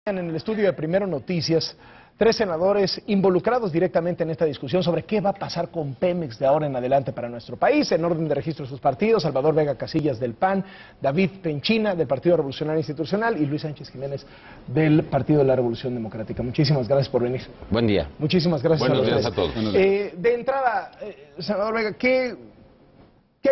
En el estudio de Primero Noticias, 3 senadores involucrados directamente en esta discusión sobre qué va a pasar con Pemex de ahora en adelante para nuestro país, en orden de registro de sus partidos: Salvador Vega Casillas del PAN, David Penchina del Partido Revolucionario Institucional y Luis Sánchez Jiménez del Partido de la Revolución Democrática. Muchísimas gracias por venir. Buen día. Muchísimas gracias. Buenos días a todos. De entrada, senador Vega, ¿qué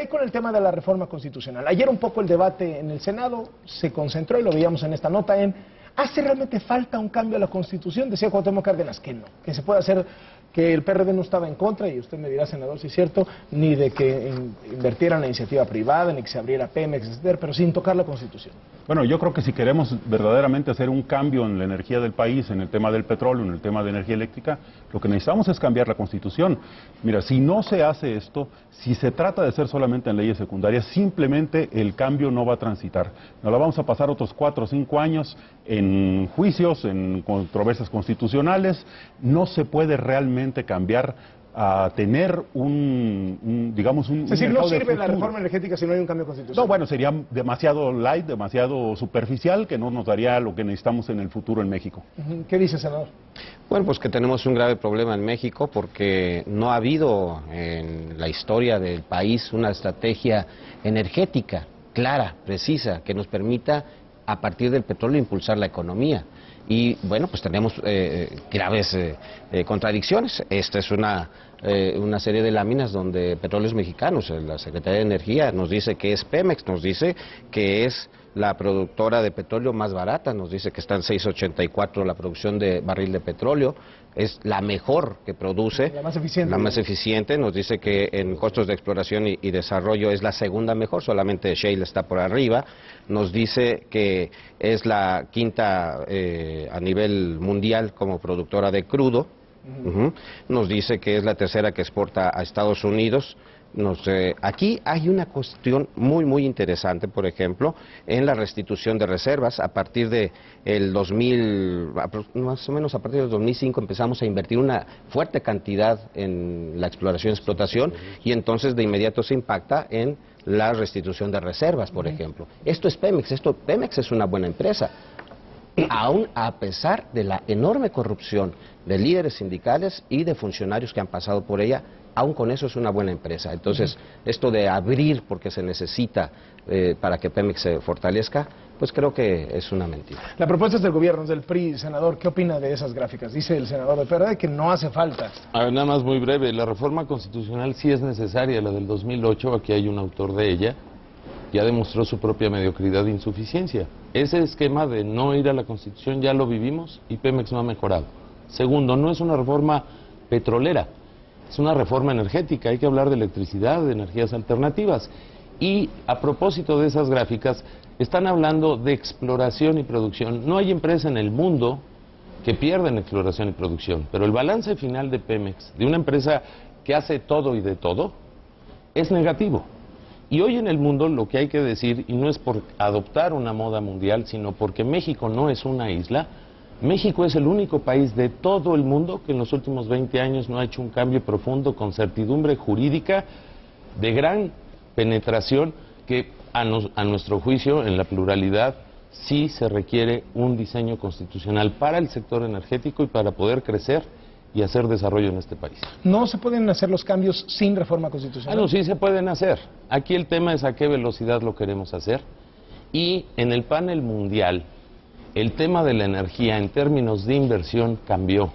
hay con el tema de la reforma constitucional? Ayer un poco el debate en el Senado se concentró, y lo veíamos en esta nota, en ¿hace realmente falta un cambio a la Constitución? Decía Cuauhtémoc Cárdenas que no, que se puede hacer, que el PRD no estaba en contra, y usted me dirá, senador, si es cierto, ni de que invirtiera en la iniciativa privada, ni que se abriera Pemex, etcétera, pero sin tocar la Constitución. Bueno, yo creo que si queremos verdaderamente hacer un cambio en la energía del país, en el tema del petróleo, en el tema de energía eléctrica, lo que necesitamos es cambiar la Constitución. Mira, si no se hace esto, si se trata de ser solamente en leyes secundarias, simplemente el cambio no va a transitar. Nos la vamos a pasar otros 4 o 5 años en juicios, en controversias constitucionales. No se puede realmente cambiar a tener digamos, un... Es decir, no sirve futuro. la reforma energética si no hay un cambio constitucional. No, bueno, sería demasiado light, demasiado superficial, que no nos daría lo que necesitamos en el futuro en México. ¿Qué dice, senador? Bueno, pues que tenemos un grave problema en México porque no ha habido en la historia del país una estrategia energética clara, precisa, que nos permita a partir del petróleo impulsar la economía. Y bueno, pues tenemos graves contradicciones. Esta es una serie de láminas donde Petróleos Mexicanos, la Secretaría de Energía, nos dice que es Pemex, nos dice que es la productora de petróleo más barata, nos dice que está en 6.84 la producción de barril de petróleo, es la mejor que produce, la más eficiente, nos dice que en costos de exploración y desarrollo es la segunda mejor, solamente Shell está por arriba, nos dice que es la quinta a nivel mundial como productora de crudo, nos dice que es la tercera que exporta a Estados Unidos. Aquí hay una cuestión muy interesante, por ejemplo, en la restitución de reservas. A partir de el 2000, más o menos a partir del 2005 empezamos a invertir una fuerte cantidad en la exploración y explotación, y entonces de inmediato se impacta en la restitución de reservas, por ejemplo. Esto es Pemex, Pemex es una buena empresa. Aún a pesar de la enorme corrupción de líderes sindicales y de funcionarios que han pasado por ella, aún con eso es una buena empresa. Entonces, esto de abrir porque se necesita para que Pemex se fortalezca, pues creo que es una mentira. La propuesta es del gobierno, es del PRI, senador. ¿Qué opina de esas gráficas? Dice el senador de PRD que no hace falta. A ver, nada más muy breve, la reforma constitucional sí es necesaria, la del 2008, aquí hay un autor de ella, ya demostró su propia mediocridad e insuficiencia. Ese esquema de no ir a la Constitución ya lo vivimos y Pemex no ha mejorado. Segundo, no es una reforma petrolera, es una reforma energética, hay que hablar de electricidad, de energías alternativas. Y a propósito de esas gráficas, están hablando de exploración y producción. No hay empresa en el mundo que pierda en exploración y producción, pero el balance final de Pemex, de una empresa que hace todo y de todo, es negativo. Y hoy en el mundo lo que hay que decir, y no es por adoptar una moda mundial, sino porque México no es una isla, México es el único país de todo el mundo que en los últimos 20 años no ha hecho un cambio profundo con certidumbre jurídica de gran penetración que a nuestro juicio, en la pluralidad, sí se requiere un diseño constitucional para el sector energético y para poder crecer y hacer desarrollo en este país. ¿No se pueden hacer los cambios sin reforma constitucional? No, sí se pueden hacer. Aquí el tema es a qué velocidad lo queremos hacer. Y en el panel mundial, el tema de la energía en términos de inversión cambió.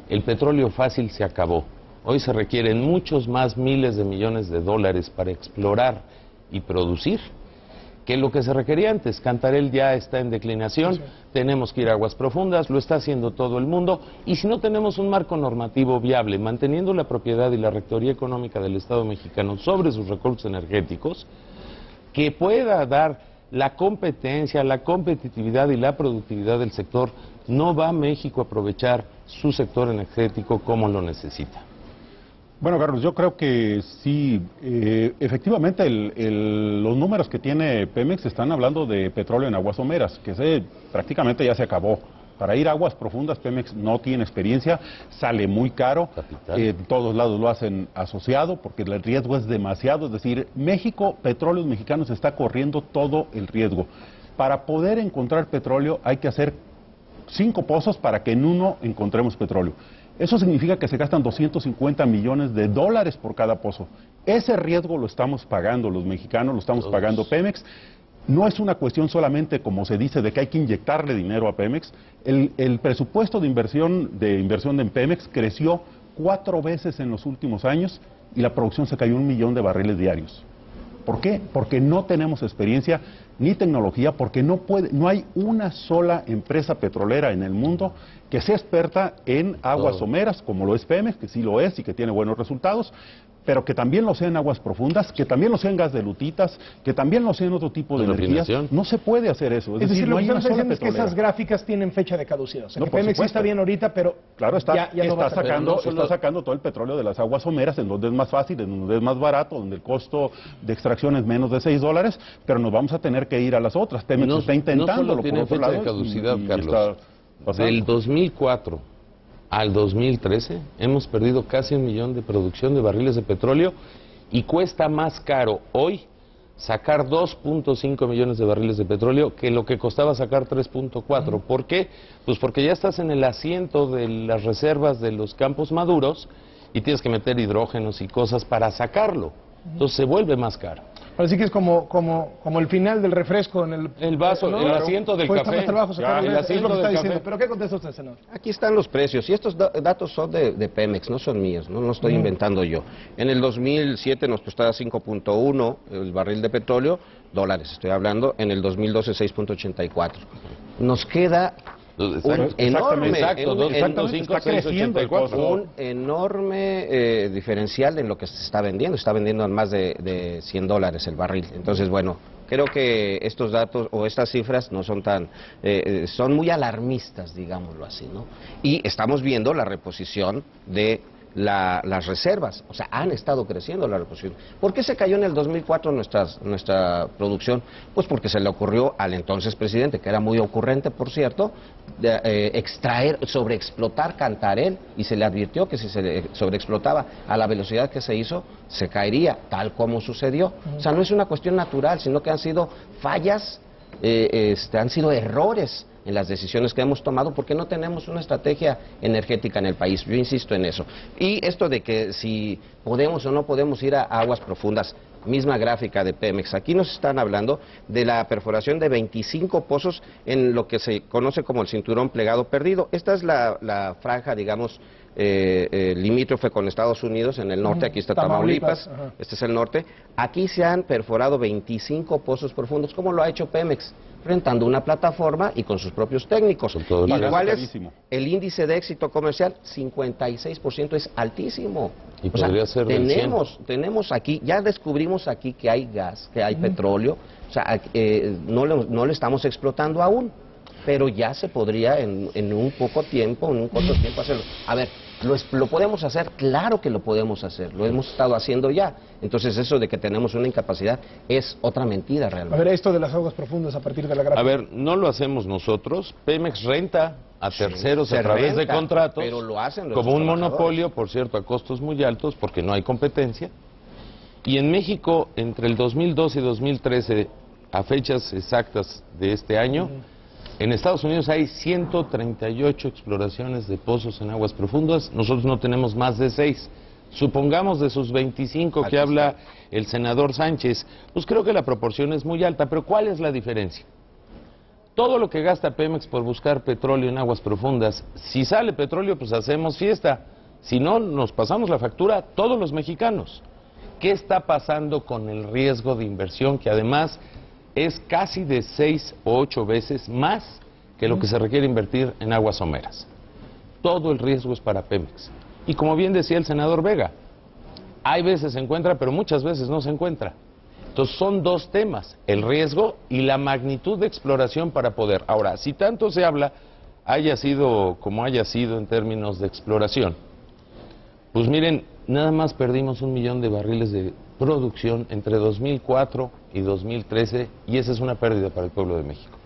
El petróleo fácil se acabó. Hoy se requieren muchos más miles de millones de dólares para explorar y producir que lo que se requería antes. Cantarell ya está en declinación, sí. Tenemos que ir a aguas profundas, lo está haciendo todo el mundo, y si no tenemos un marco normativo viable, manteniendo la propiedad y la rectoría económica del Estado mexicano sobre sus recursos energéticos, que pueda dar la competencia, la competitividad y la productividad del sector, no va México a aprovechar su sector energético como lo necesita. Bueno, Carlos, yo creo que sí, efectivamente los números que tiene Pemex están hablando de petróleo en aguas someras, que prácticamente ya se acabó. Para ir a aguas profundas, Pemex no tiene experiencia, sale muy caro, en todos lados lo hacen asociado porque el riesgo es demasiado, es decir, Petróleos Mexicanos está corriendo todo el riesgo. Para poder encontrar petróleo hay que hacer 5 pozos para que en uno encontremos petróleo. Eso significa que se gastan 250 millones de dólares por cada pozo. Ese riesgo lo estamos pagando los mexicanos, lo estamos pagando Pemex. No es una cuestión solamente, como se dice, de que hay que inyectarle dinero a Pemex. El presupuesto de inversión en Pemex creció 4 veces en los últimos años y la producción se cayó 1 millón de barriles diarios. ¿Por qué? Porque no tenemos experiencia ni tecnología, porque no hay una sola empresa petrolera en el mundo que sea experta en aguas someras, como lo es Pemex, que sí lo es y que tiene buenos resultados, pero que también lo sea en aguas profundas, que también lo sea en gas de lutitas, que también lo sea en otro tipo de energías. No se puede hacer eso. Es decir, no lo que hay una estamos sola diciendo es que petrolera. esas gráficas tienen fecha de caducidad. O sea, No, que por Pemex sí supuesto. está bien ahorita, pero Claro, ya no va a sacar. está sacando todo el petróleo de las aguas someras, en donde es más fácil, en donde es más barato, donde el costo de extracción es menos de $6, pero nos vamos a tener que ir a las otras. Pemex está intentándolo no por solo otro tiene fecha lado de caducidad, y Carlos. está pasando. Del 2004 al 2013 hemos perdido casi 1 millón de producción de barriles de petróleo y cuesta más caro hoy sacar 2.5 millones de barriles de petróleo que lo que costaba sacar 3.4. ¿Por qué? Pues porque ya estás en el asiento de las reservas de los campos maduros y tienes que meter hidrógenos y cosas para sacarlo. Entonces se vuelve más caro. Ahora sí que es como el final del refresco en el vaso, el asiento del Cuesta café. más trabajo sacarlo, El es asiento lo que está del diciendo. café. ¿Pero qué contesta usted, senador? Aquí están los precios, y estos datos son de Pemex, no son míos, no estoy inventando yo. En el 2007 nos costaba 5.1 el barril de petróleo, dólares estoy hablando, en el 2012 6.84. Nos queda un enorme, está creciendo el costo. un enorme diferencial en lo que se está vendiendo a más de $100 el barril. Entonces, bueno, creo que estos datos o estas cifras no son son muy alarmistas, digámoslo así, ¿no? Y estamos viendo la reposición de las reservas, o sea, han estado creciendo la reposición. ¿Por qué se cayó en el 2004 nuestra producción? Pues porque se le ocurrió al entonces presidente, que era muy ocurrente, por cierto, sobreexplotar Cantarell, y se le advirtió que si se sobreexplotaba a la velocidad que se hizo, se caería, tal como sucedió. O sea, no es una cuestión natural, sino que han sido fallas, han sido errores en las decisiones que hemos tomado porque no tenemos una estrategia energética en el país. Yo insisto en eso. Y esto de que si podemos o no podemos ir a aguas profundas, misma gráfica de Pemex. Aquí nos están hablando de la perforación de 25 pozos en lo que se conoce como el cinturón plegado perdido. Esta es la franja, digamos, limítrofe con Estados Unidos en el norte. Aquí está Tamaulipas. Este es el norte. Aquí se han perforado 25 pozos profundos. ¿Cómo lo ha hecho Pemex? Rentando una plataforma y con sus propios técnicos. ¿Y cuál es el índice de éxito comercial? 56%, es altísimo. Y podría ser tenemos aquí, ya descubrimos aquí que hay gas, que hay petróleo, o sea, no lo estamos explotando aún, pero ya se podría en un corto tiempo hacerlo. A ver, ¿lo podemos hacer? Claro que lo podemos hacer, lo hemos estado haciendo ya. Entonces eso de que tenemos una incapacidad es otra mentira realmente. A ver, esto de las aguas profundas a partir de la gráfica. A ver, no lo hacemos nosotros, Pemex renta a terceros a través de contratos, pero lo hacen como un monopolio, por cierto, a costos muy altos porque no hay competencia. Y en México, entre el 2012 y 2013, a fechas exactas de este año, en Estados Unidos hay 138 exploraciones de pozos en aguas profundas, nosotros no tenemos más de 6. Supongamos de sus 25 que habla el senador Sánchez, pues creo que la proporción es muy alta, pero ¿cuál es la diferencia? Todo lo que gasta Pemex por buscar petróleo en aguas profundas, si sale petróleo, pues hacemos fiesta, si no, nos pasamos la factura todos los mexicanos. ¿Qué está pasando con el riesgo de inversión que además es casi de 6 o 8 veces más que lo que se requiere invertir en aguas someras? Todo el riesgo es para Pemex. Y como bien decía el senador Vega, hay veces se encuentra, pero muchas veces no se encuentra. Entonces son dos temas, el riesgo y la magnitud de exploración para poder. Ahora, si tanto se habla, haya sido como haya sido en términos de exploración, pues miren, nada más perdimos 1 millón de barriles de producción entre 2004 y 2013, y esa es una pérdida para el pueblo de México.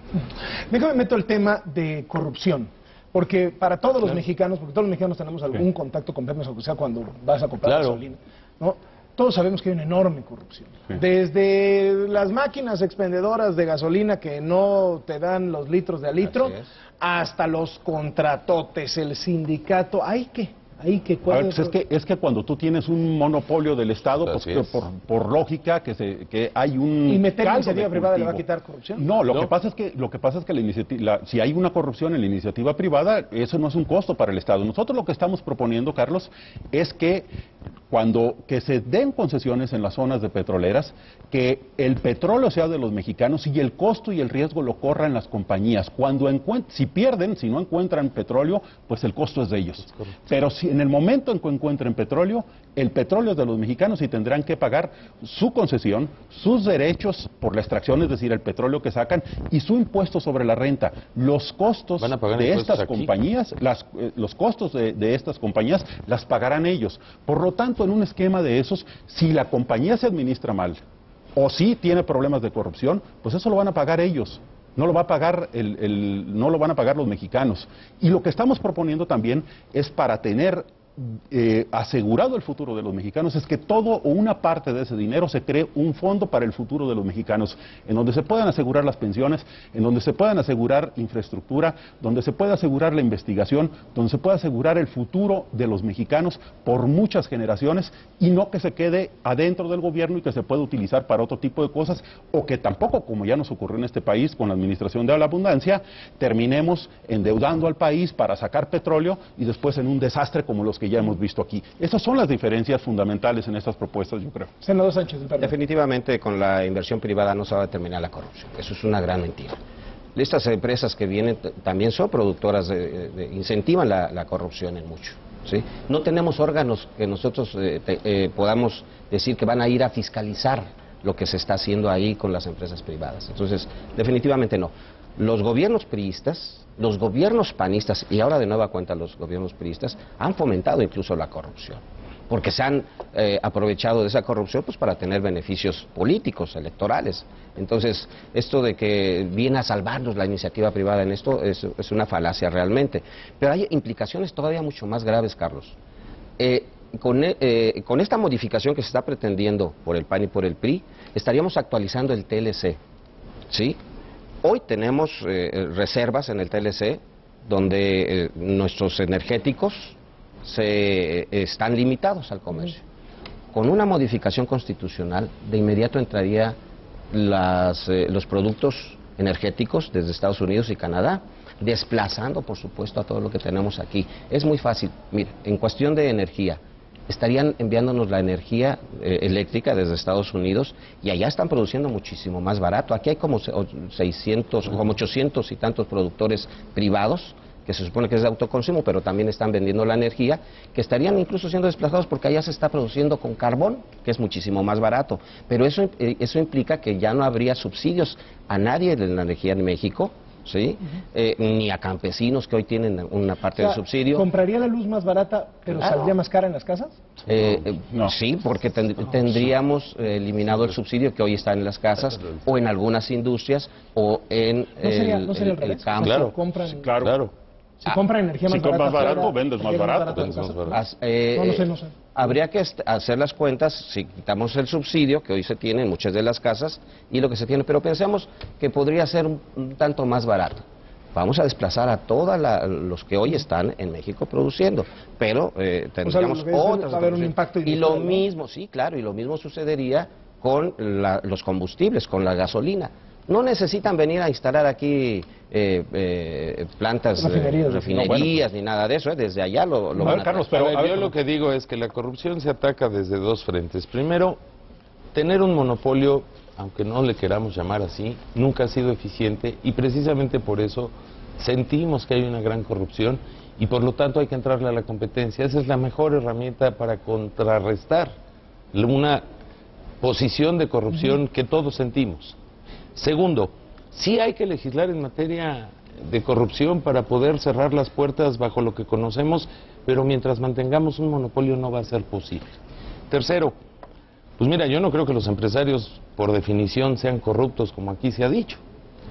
Déjame meto el tema de corrupción, porque para todos los mexicanos, porque todos los mexicanos tenemos algún contacto con Pemex, o sea, cuando vas a comprar gasolina, ¿no? todos sabemos que hay una enorme corrupción. Sí. Desde las máquinas expendedoras de gasolina que no te dan los litros de a litro, Así es. hasta los contratotes, el sindicato, hay que A ver, pues es que cuando tú tienes un monopolio del Estado, pues, Así es. por lógica que hay un ¿Y meter caldo iniciativa de privada le va a cultivo. quitar corrupción? No, lo que pasa es que la iniciativa, si hay una corrupción en la iniciativa privada, eso no es un costo para el Estado. Nosotros lo que estamos proponiendo, Carlos, es que que se den concesiones en las zonas de petroleras, que el petróleo sea de los mexicanos y el costo y el riesgo lo corran las compañías. Si pierden, si no encuentran petróleo, pues el costo es de ellos. Pero si en el momento en que encuentren petróleo, el petróleo es de los mexicanos y tendrán que pagar su concesión, sus derechos por la extracción, es decir, el petróleo que sacan, y su impuesto sobre la renta. Los costos ¿Van a pagar de impuestos estas aquí? compañías, los costos de estas compañías las pagarán ellos. Por lo tanto, en un esquema de esos, si la compañía se administra mal o si tiene problemas de corrupción, pues eso lo van a pagar ellos. No lo va a pagar no lo van a pagar los mexicanos. Y lo que estamos proponiendo también es, para tener asegurado el futuro de los mexicanos, es que todo o una parte de ese dinero se cree un fondo para el futuro de los mexicanos, en donde se puedan asegurar las pensiones, en donde se puedan asegurar infraestructura, donde se pueda asegurar la investigación, donde se pueda asegurar el futuro de los mexicanos por muchas generaciones, y no que se quede adentro del gobierno y que se pueda utilizar para otro tipo de cosas, o que tampoco, como ya nos ocurrió en este país con la administración de la abundancia, terminemos endeudando al país para sacar petróleo y después en un desastre como los que ya hemos visto aquí. Esas son las diferencias fundamentales en estas propuestas, yo creo. Senador Sánchez del Perú. Definitivamente con la inversión privada no se va a determinar la corrupción. Eso es una gran mentira. Estas empresas que vienen también son productoras, incentivan la corrupción en mucho. ¿Sí? No tenemos órganos que nosotros podamos decir que van a ir a fiscalizar lo que se está haciendo ahí con las empresas privadas. Entonces, definitivamente no. Los gobiernos priistas, los gobiernos panistas, y ahora de nueva cuenta los gobiernos priistas, han fomentado incluso la corrupción, porque se han aprovechado de esa corrupción pues para tener beneficios políticos, electorales. Entonces, esto de que viene a salvarnos la iniciativa privada en esto es una falacia realmente. Pero hay implicaciones todavía mucho más graves, Carlos. Con esta modificación que se está pretendiendo por el PAN y por el PRI, estaríamos actualizando el TLC, ¿sí? Hoy tenemos reservas en el TLC donde nuestros energéticos están limitados al comercio. Con una modificación constitucional, de inmediato entraría los productos energéticos desde Estados Unidos y Canadá, desplazando, por supuesto, a todo lo que tenemos aquí. Es muy fácil. Mira, en cuestión de energía, estarían enviándonos la energía eléctrica desde Estados Unidos y allá están produciendo muchísimo más barato. Aquí hay como 800 y tantos productores privados que se supone que es de autoconsumo, pero también están vendiendo la energía, que estarían incluso siendo desplazados porque allá se está produciendo con carbón, que es muchísimo más barato. Pero eso implica que ya no habría subsidios a nadie de la energía en México, ¿sí? Ni a campesinos que hoy tienen una parte del subsidio. ¿Compraría la luz más barata, pero Claro. saldría más cara en las casas? No. Sí, porque tendríamos eliminado el subsidio que hoy está en las casas o en algunas industrias o en ¿No sería al revés? campo. Claro. Si compran, Claro. si compran energía más Si compras barata, barato, fuera, vendes más llega barato. a tu Vendes más casa. barato. No sé. Habría que hacer las cuentas si quitamos el subsidio que hoy se tiene en muchas de las casas y lo que se tiene, pero pensamos que podría ser un tanto más barato. Vamos a desplazar a todos los que hoy están en México produciendo, pero tendríamos lo que dices, otras va a haber un opciones. impacto Y lo industrial, ¿no? mismo, sí, claro, y lo mismo sucedería con los combustibles, con la gasolina. No necesitan venir a instalar aquí plantas, refinerías, ni nada de eso, desde allá lo van a Carlos, traer. pero Yo lo que digo es que la corrupción se ataca desde dos frentes. Primero, tener un monopolio, aunque no le queramos llamar así, nunca ha sido eficiente y precisamente por eso sentimos que hay una gran corrupción y por lo tanto hay que entrarle a la competencia. Esa es la mejor herramienta para contrarrestar una posición de corrupción que todos sentimos. Segundo, sí hay que legislar en materia de corrupción para poder cerrar las puertas bajo lo que conocemos, pero mientras mantengamos un monopolio no va a ser posible. Tercero, pues mira, yo no creo que los empresarios por definición sean corruptos como aquí se ha dicho.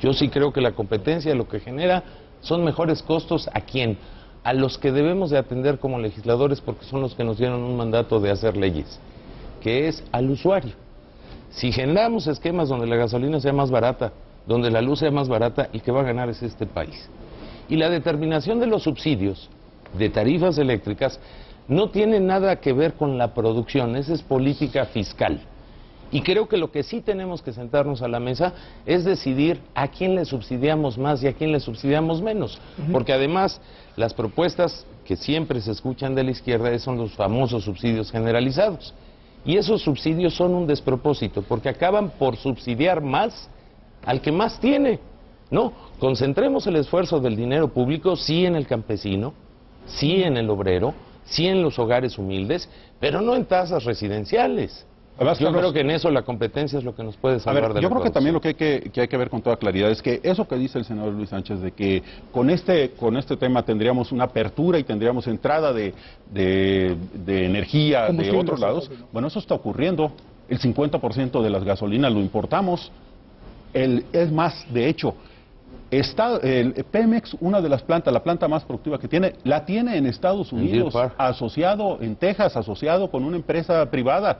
Yo sí creo que la competencia lo que genera son mejores costos. ¿A quién? A los que debemos de atender como legisladores porque son los que nos dieron un mandato de hacer leyes. que es al usuario. Si generamos esquemas donde la gasolina sea más barata, donde la luz sea más barata, el que va a ganar es este país. Y la determinación de los subsidios de tarifas eléctricas no tiene nada que ver con la producción, esa es política fiscal. Y creo que lo que sí tenemos que sentarnos a la mesa es decidir a quién le subsidiamos más y a quién le subsidiamos menos. Porque además, las propuestas que siempre se escuchan de la izquierda son los famosos subsidios generalizados. Y esos subsidios son un despropósito, porque acaban por subsidiar más al que más tiene. No, concentremos el esfuerzo del dinero público sí en el campesino, sí en el obrero, sí en los hogares humildes, pero no en tasas residenciales. Además, Yo Carlos, creo que en eso la competencia es lo que nos puede salvar de la yo creo que también lo corrupción. que hay que ver con toda claridad es que eso que dice el senador Luis Sánchez de que con este tema tendríamos una apertura y tendríamos entrada de energía de otros lados, bueno, eso está ocurriendo. El 50% de las gasolinas lo importamos. Es más, de hecho, el Pemex, una de las plantas, la planta más productiva que tiene, la tiene en Estados Unidos, asociado en Texas, asociado con una empresa privada.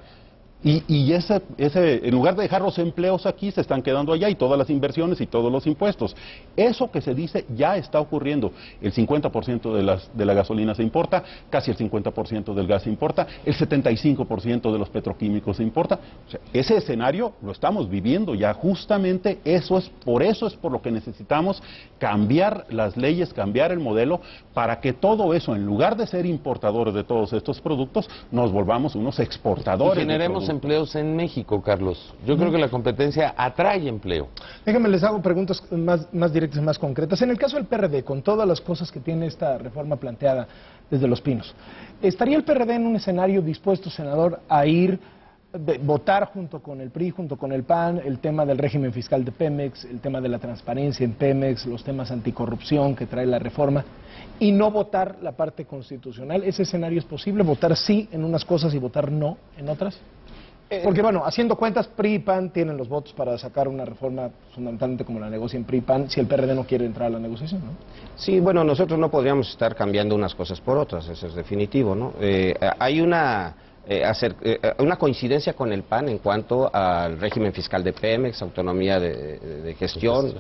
Y ese, en lugar de dejar los empleos aquí, se están quedando allá y todas las inversiones y todos los impuestos. Eso que se dice ya está ocurriendo. El 50% de la gasolina se importa, casi el 50% del gas se importa, el 75% de los petroquímicos se importa. O sea, ese escenario lo estamos viviendo ya. Justamente eso es por lo que necesitamos cambiar las leyes, cambiar el modelo, para que todo eso, en lugar de ser importadores de todos estos productos, nos volvamos unos exportadores. Y generemos empleos en México, Carlos. Yo creo que la competencia atrae empleo. Déjenme les hago preguntas más directas y más concretas. En el caso del PRD, con todas las cosas que tiene esta reforma planteada desde Los Pinos, ¿estaría el PRD en un escenario dispuesto, senador, a votar junto con el PRI, junto con el PAN, el tema del régimen fiscal de Pemex, el tema de la transparencia en Pemex, los temas anticorrupción que trae la reforma, y no votar la parte constitucional? ¿Ese escenario es posible? ¿Votar sí en unas cosas y votar no en otras? Porque bueno, haciendo cuentas, PRI y PAN tienen los votos para sacar una reforma fundamentalmente como la negocian PRI y PAN, si el PRD no quiere entrar a la negociación, ¿no? Sí, bueno, nosotros no podríamos estar cambiando unas cosas por otras, eso es definitivo, ¿no? Hay una coincidencia con el PAN en cuanto al régimen fiscal de Pemex, autonomía de gestión,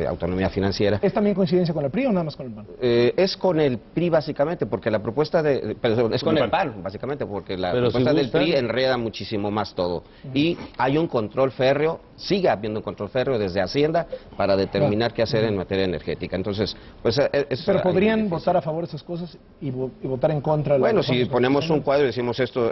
autonomía financiera. ¿Es también coincidencia con el PRI o nada más con el PAN? Es con el PRI básicamente, porque la propuesta es con el PAN básicamente, porque la propuesta del PRI enreda muchísimo más todo. Y hay un control férreo, sigue habiendo un control férreo desde Hacienda para determinar qué hacer en materia energética. Entonces, pues pero podrían votar a favor de esas cosas y votar en contra de Bueno, si ponemos un cuadro y decimos esto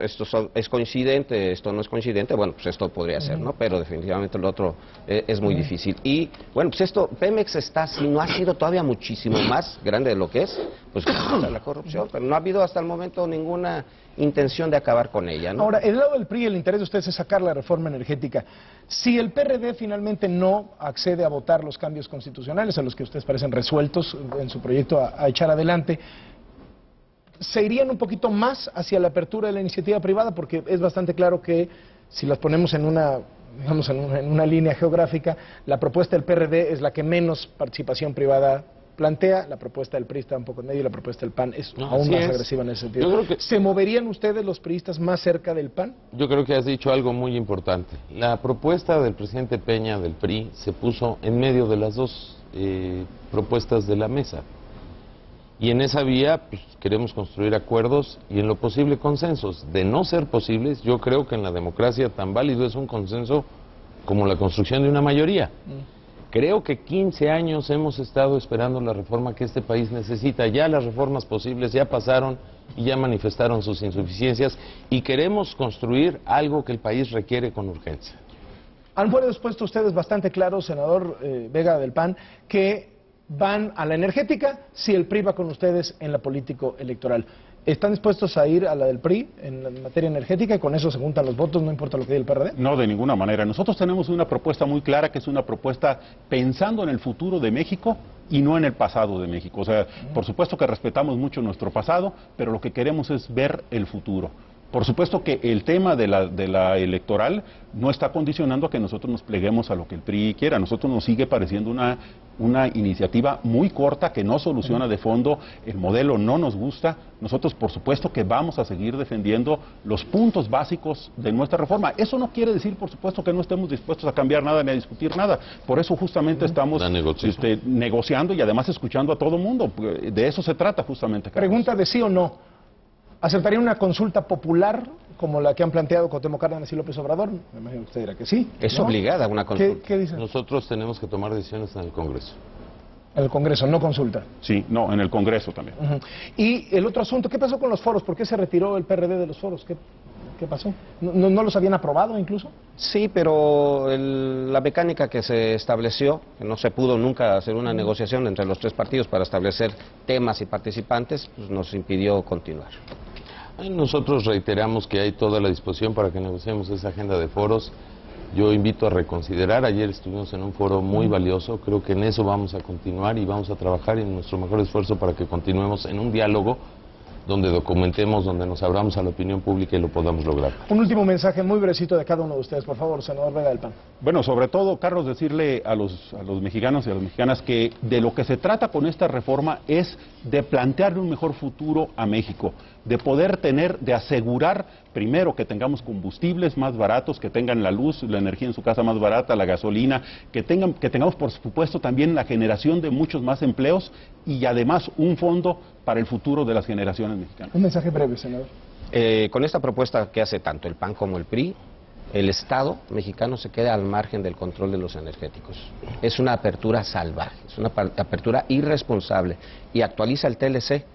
es coincidente, esto no es coincidente, bueno, pues esto podría ser, ¿no? Pero definitivamente lo otro es muy difícil. Y bueno, pues Pemex está, si no ha sido todavía muchísimo más grande de lo que es, pues contra la corrupción, pero no ha habido hasta el momento ninguna intención de acabar con ella, ¿no? Ahora, el lado del PRI, el interés de ustedes es sacar la reforma energética. Si el PRD finalmente no accede a votar los cambios constitucionales, a los que ustedes parecen resueltos en su proyecto a echar adelante, ¿se irían un poquito más hacia la apertura de la iniciativa privada? Porque es bastante claro que si las ponemos en una línea geográfica, la propuesta del PRD es la que menos participación privada plantea, la propuesta del PRI está un poco en medio y la propuesta del PAN es aún más agresiva en ese sentido. Yo creo que ¿se moverían ustedes, los priistas, más cerca del PAN? Yo creo que has dicho algo muy importante. La propuesta del presidente Peña del PRI se puso en medio de las dos propuestas de la mesa. Y en esa vía pues, queremos construir acuerdos y en lo posible consensos. De no ser posibles, yo creo que en la democracia tan válido es un consenso como la construcción de una mayoría. Creo que 15 años hemos estado esperando la reforma que este país necesita. Ya las reformas posibles ya pasaron y ya manifestaron sus insuficiencias y queremos construir algo que el país requiere con urgencia. Han puesto ustedes bastante claro, senador Vega del PAN, que van a la energética si el PRI va con ustedes en la político-electoral. ¿Están dispuestos a ir a la del PRI en la materia energética y con eso se juntan los votos, no importa lo que diga el PRD? No, de ninguna manera. Nosotros tenemos una propuesta muy clara, que es una propuesta pensando en el futuro de México y no en el pasado de México. O sea, por supuesto que respetamos mucho nuestro pasado, pero lo que queremos es ver el futuro. Por supuesto que el tema de la electoral no está condicionando a que nosotros nos pleguemos a lo que el PRI quiera. A nosotros nos sigue pareciendo una iniciativa muy corta que no soluciona de fondo, el modelo no nos gusta. Nosotros, por supuesto, que vamos a seguir defendiendo los puntos básicos de nuestra reforma. Eso no quiere decir, por supuesto, que no estemos dispuestos a cambiar nada ni a discutir nada. Por eso justamente estamos negociando y además escuchando a todo mundo. De eso se trata justamente, Carlos. Pregunta de sí o no. ¿Aceptaría una consulta popular como la que han planteado Cuauhtémoc Cárdenas y López Obrador? Me imagino que usted dirá que sí. Es ¿no? obligada una consulta. ¿Qué dice? Nosotros tenemos que tomar decisiones en el Congreso. En el Congreso, no consulta. Sí, no, en el Congreso también. Y el otro asunto, ¿qué pasó con los foros? ¿Por qué se retiró el PRD de los foros? ¿Qué pasó? ¿No los habían aprobado incluso? Sí, pero la mecánica que se estableció, que no se pudo nunca hacer una negociación entre los tres partidos para establecer temas y participantes, pues nos impidió continuar. Nosotros reiteramos que hay toda la disposición para que negociemos esa agenda de foros. Yo invito a reconsiderar, ayer estuvimos en un foro muy valioso, creo que en eso vamos a continuar y vamos a trabajar en nuestro mejor esfuerzo para que continuemos en un diálogo donde documentemos, donde nos abramos a la opinión pública y lo podamos lograr. Un último mensaje muy brevísito de cada uno de ustedes, por favor, senador Vega del PAN. Bueno, sobre todo, Carlos, decirle a los mexicanos y a las mexicanas que de lo que se trata con esta reforma es de plantearle un mejor futuro a México, de poder de asegurar, primero, que tengamos combustibles más baratos, que tengan la luz, la energía en su casa más barata, la gasolina, que tengamos, por supuesto, también la generación de muchos más empleos y además un fondo para el futuro de las generaciones mexicanas. Un mensaje breve, senador. Con esta propuesta que hace tanto el PAN como el PRI, el Estado mexicano se queda al margen del control de los energéticos. Es una apertura salvaje, es una apertura irresponsable y actualiza el TLC.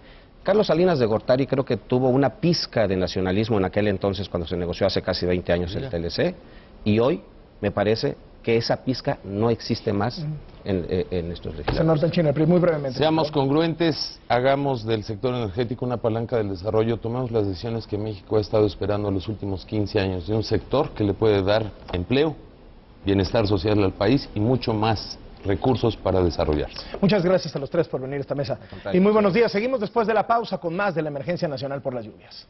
Carlos Salinas de Gortari creo que tuvo una pizca de nacionalismo en aquel entonces cuando se negoció hace casi 20 años el TLC y hoy me parece que esa pizca no existe más en estos legisladores. Senador Sanchina, muy brevemente. Seamos congruentes, hagamos del sector energético una palanca del desarrollo, tomemos las decisiones que México ha estado esperando los últimos 15 años, de un sector que le puede dar empleo, bienestar social al país y mucho más recursos para desarrollarse. Muchas gracias a los tres por venir a esta mesa. Y muy buenos días. Seguimos después de la pausa con más de la emergencia nacional por las lluvias.